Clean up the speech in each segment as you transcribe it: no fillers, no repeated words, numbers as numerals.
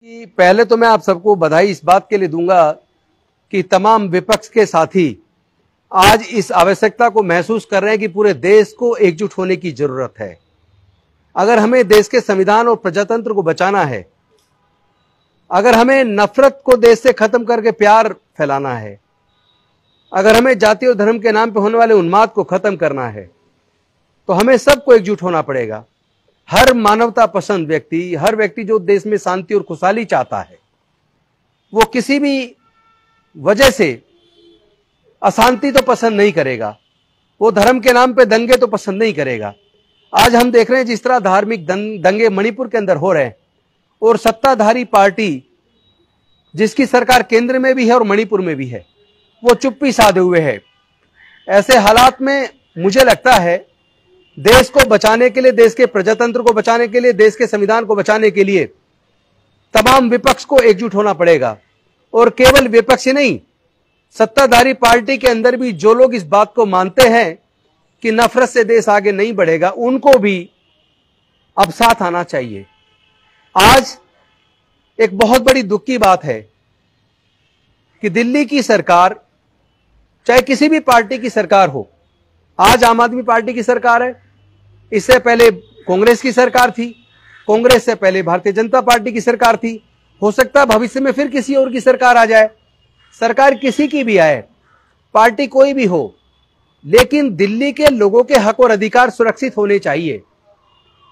कि पहले तो मैं आप सबको बधाई इस बात के लिए दूंगा कि तमाम विपक्ष के साथी आज इस आवश्यकता को महसूस कर रहे हैं कि पूरे देश को एकजुट होने की जरूरत है। अगर हमें देश के संविधान और प्रजातंत्र को बचाना है, अगर हमें नफरत को देश से खत्म करके प्यार फैलाना है, अगर हमें जाति और धर्म के नाम पर होने वाले उन्माद को खत्म करना है, तो हमें सबको एकजुट होना पड़ेगा। हर मानवता पसंद व्यक्ति, हर व्यक्ति जो देश में शांति और खुशहाली चाहता है, वो किसी भी वजह से अशांति तो पसंद नहीं करेगा, वो धर्म के नाम पे दंगे तो पसंद नहीं करेगा। आज हम देख रहे हैं जिस तरह धार्मिक दंगे मणिपुर के अंदर हो रहे हैं और सत्ताधारी पार्टी जिसकी सरकार केंद्र में भी है और मणिपुर में भी है, वो चुप्पी साधे हुए है। ऐसे हालात में मुझे लगता है देश को बचाने के लिए, देश के प्रजातंत्र को बचाने के लिए, देश के संविधान को बचाने के लिए तमाम विपक्ष को एकजुट होना पड़ेगा। और केवल विपक्ष ही नहीं, सत्ताधारी पार्टी के अंदर भी जो लोग इस बात को मानते हैं कि नफरत से देश आगे नहीं बढ़ेगा, उनको भी अब साथ आना चाहिए। आज एक बहुत बड़ी दुख की बात है कि दिल्ली की सरकार, चाहे किसी भी पार्टी की सरकार हो, आज आम आदमी पार्टी की सरकार है, इससे पहले कांग्रेस की सरकार थी, कांग्रेस से पहले भारतीय जनता पार्टी की सरकार थी, हो सकता है भविष्य में फिर किसी और की सरकार आ जाए। सरकार किसी की भी आए, पार्टी कोई भी हो, लेकिन दिल्ली के लोगों के हक और अधिकार सुरक्षित होने चाहिए।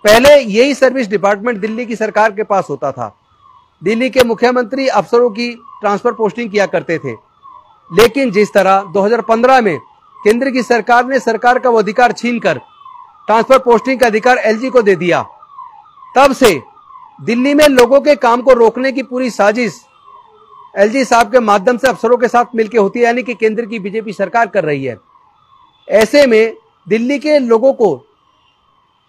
पहले यही सर्विस डिपार्टमेंट दिल्ली की सरकार के पास होता था। दिल्ली के मुख्यमंत्री अफसरों की ट्रांसफर पोस्टिंग किया करते थे, लेकिन जिस तरह 2015 में केंद्र की सरकार ने सरकार का वो अधिकार छीनकर ट्रांसफर पोस्टिंग का अधिकार एलजी को दे दिया, तब से दिल्ली में लोगों के काम को रोकने की पूरी साजिश एलजी साहब के माध्यम से अफसरों के साथ मिलकर होती है, यानी कि केंद्र की बीजेपी सरकार कर रही है। ऐसे में दिल्ली के लोगों को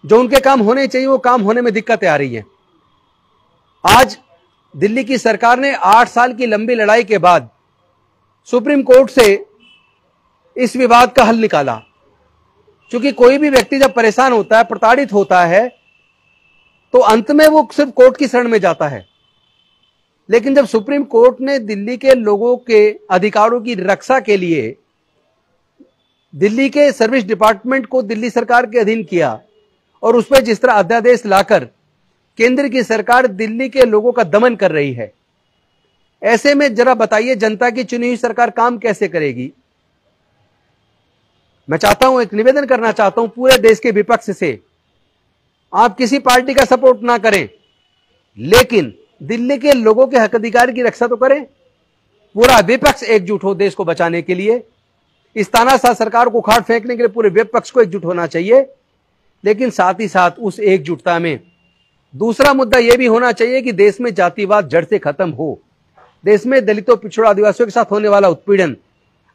जो उनके काम होने चाहिए वो काम होने में दिक्कतें आ रही हैं। आज दिल्ली की सरकार ने 8 साल की लंबी लड़ाई के बाद सुप्रीम कोर्ट से इस विवाद का हल निकाला। क्योंकि कोई भी व्यक्ति जब परेशान होता है, प्रताड़ित होता है, तो अंत में वो सिर्फ कोर्ट की शरण में जाता है। लेकिन जब सुप्रीम कोर्ट ने दिल्ली के लोगों के अधिकारों की रक्षा के लिए दिल्ली के सर्विस डिपार्टमेंट को दिल्ली सरकार के अधीन किया और उस पर जिस तरह अध्यादेश लाकर केंद्र की सरकार दिल्ली के लोगों का दमन कर रही है, ऐसे में जरा बताइए जनता की चुनी हुई सरकार काम कैसे करेगी। मैं चाहता हूं, एक निवेदन करना चाहता हूं पूरे देश के विपक्ष से, आप किसी पार्टी का सपोर्ट ना करें, लेकिन दिल्ली के लोगों के हक अधिकार की रक्षा तो करें। पूरा विपक्ष एकजुट हो देश को बचाने के लिए। इस तानाशाह सरकार को उखाड़ फेंकने के लिए पूरे विपक्ष को एकजुट होना चाहिए, लेकिन साथ ही साथ उस एकजुटता में दूसरा मुद्दा यह भी होना चाहिए कि देश में जातिवाद जड़ से खत्म हो। देश में दलितों, पिछड़ों, आदिवासियों के साथ होने वाला उत्पीड़न,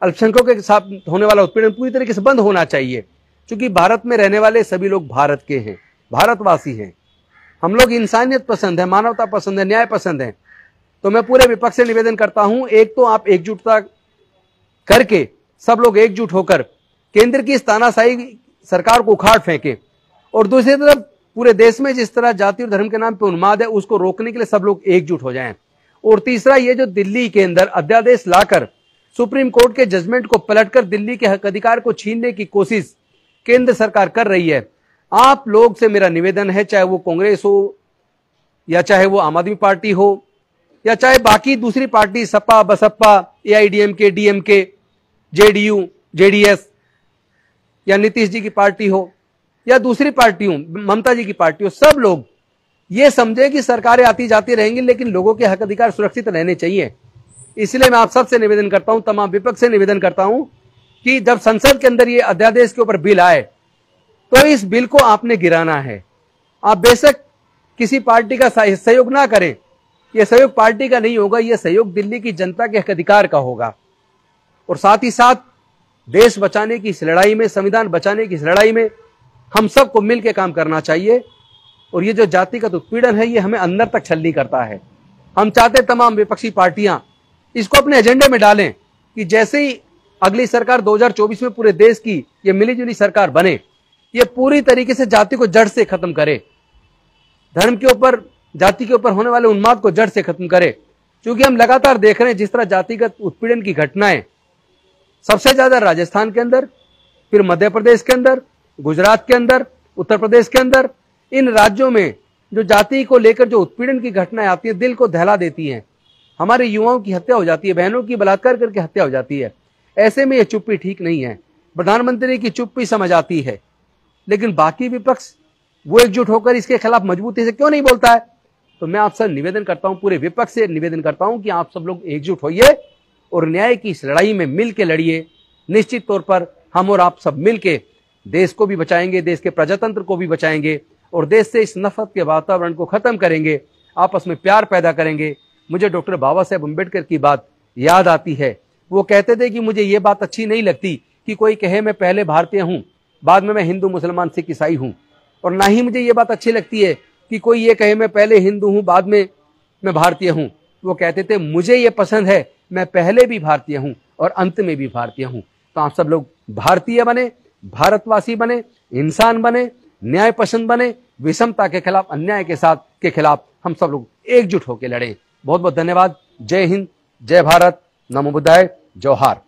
अल्पसंख्यकों के साथ होने वाला उत्पीड़न पूरी तरीके से बंद होना चाहिए। क्योंकि भारत में रहने वाले सभी लोग भारत के हैं, भारतवासी हैं। हम लोग इंसानियत पसंद है, मानवता पसंद है, न्याय पसंद है। तो मैं पूरे विपक्ष से निवेदन करता हूं, एक तो आप एकजुटता करके सब लोग एकजुट होकर केंद्र की इस तानाशाही सरकार को उखाड़ फेंके, और दूसरी तरफ पूरे देश में जिस तरह जाति और धर्म के नाम पर उन्माद है उसको रोकने के लिए सब लोग एकजुट हो जाएं। और तीसरा, ये जो दिल्ली के अंदर अध्यादेश लाकर सुप्रीम कोर्ट के जजमेंट को पलटकर दिल्ली के हक अधिकार को छीनने की कोशिश केंद्र सरकार कर रही है, आप लोग से मेरा निवेदन है, चाहे वो कांग्रेस हो या चाहे वो आम आदमी पार्टी हो या चाहे बाकी दूसरी party Sapa, Basapa, AIDMK, DMK, JDU, JDS या नीतीश जी की पार्टी हो या दूसरी पार्टी हो, ममता जी की पार्टी हो, सब लोग ये समझे कि सरकारें आती जाती रहेंगी, लेकिन लोगों के हक अधिकार सुरक्षित रहने चाहिए। इसलिए मैं आप सबसे निवेदन करता हूं, तमाम विपक्ष से निवेदन करता हूं कि जब संसद के अंदर ये अध्यादेश के ऊपर बिल आए तो इस बिल को आपने गिराना है। आप बेशक किसी पार्टी का सहयोग ना करें, यह सहयोग पार्टी का नहीं होगा, यह सहयोग दिल्ली की जनता के हक अधिकार का होगा। और साथ ही साथ देश बचाने की इस लड़ाई में, संविधान बचाने की इस लड़ाई में हम सबको मिलकर काम करना चाहिए। और ये जो जातिगत उत्पीड़न है, ये हमें अंदर तक छलनी करता है। हम चाहते तमाम विपक्षी पार्टियां इसको अपने एजेंडे में डालें कि जैसे ही अगली सरकार 2024 में पूरे देश की ये मिलीजुली सरकार बने, ये पूरी तरीके से जाति को जड़ से खत्म करे, धर्म के ऊपर जाति के ऊपर होने वाले उन्माद को जड़ से खत्म करे। क्योंकि हम लगातार देख रहे हैं जिस तरह जातिगत उत्पीड़न की घटनाएं सबसे ज्यादा राजस्थान के अंदर, फिर मध्य प्रदेश के अंदर, गुजरात के अंदर, उत्तर प्रदेश के अंदर, इन राज्यों में जो जाति को लेकर जो उत्पीड़न की घटनाएं आती हैं दिल को दहला देती हैं। हमारे युवाओं की हत्या हो जाती है, बहनों की बलात्कार करके हत्या हो जाती है। ऐसे में यह चुप्पी ठीक नहीं है। प्रधानमंत्री की चुप्पी समझ आती है, लेकिन बाकी विपक्ष वो एकजुट होकर इसके खिलाफ मजबूती से क्यों नहीं बोलता है? तो मैं आपसे निवेदन करता हूं, पूरे विपक्ष से निवेदन करता हूं कि आप सब लोग एकजुट होइए और न्याय की इस लड़ाई में मिल के लड़िए। निश्चित तौर पर हम और आप सब मिल के देश को भी बचाएंगे, देश के प्रजातंत्र को भी बचाएंगे और देश से इस नफरत के वातावरण को खत्म करेंगे, आपस में प्यार पैदा करेंगे। मुझे डॉक्टर बाबा साहेब अम्बेडकर की बात याद आती है। वो कहते थे कि मुझे ये बात अच्छी नहीं लगती कि कोई कहे मैं पहले भारतीय हूं, बाद में मैं हिंदू, मुसलमान, सिख, ईसाई हूं, और ना ही मुझे ये बात अच्छी लगती है कि कोई ये कहे मैं पहले हिंदू हूं, बाद में मैं भारतीय हूं। वो कहते थे मुझे ये पसंद है मैं पहले भी भारतीय हूं और अंत में भी भारतीय हूं। तो आप सब लोग भारतीय बने, भारतवासी बने, इंसान बने, न्याय पसंद बने, विषमता के खिलाफ, अन्याय के खिलाफ हम सब लोग एकजुट होकर लड़े। बहुत बहुत धन्यवाद। जय हिंद, जय भारत, नमो बुद्धाय, जोहार।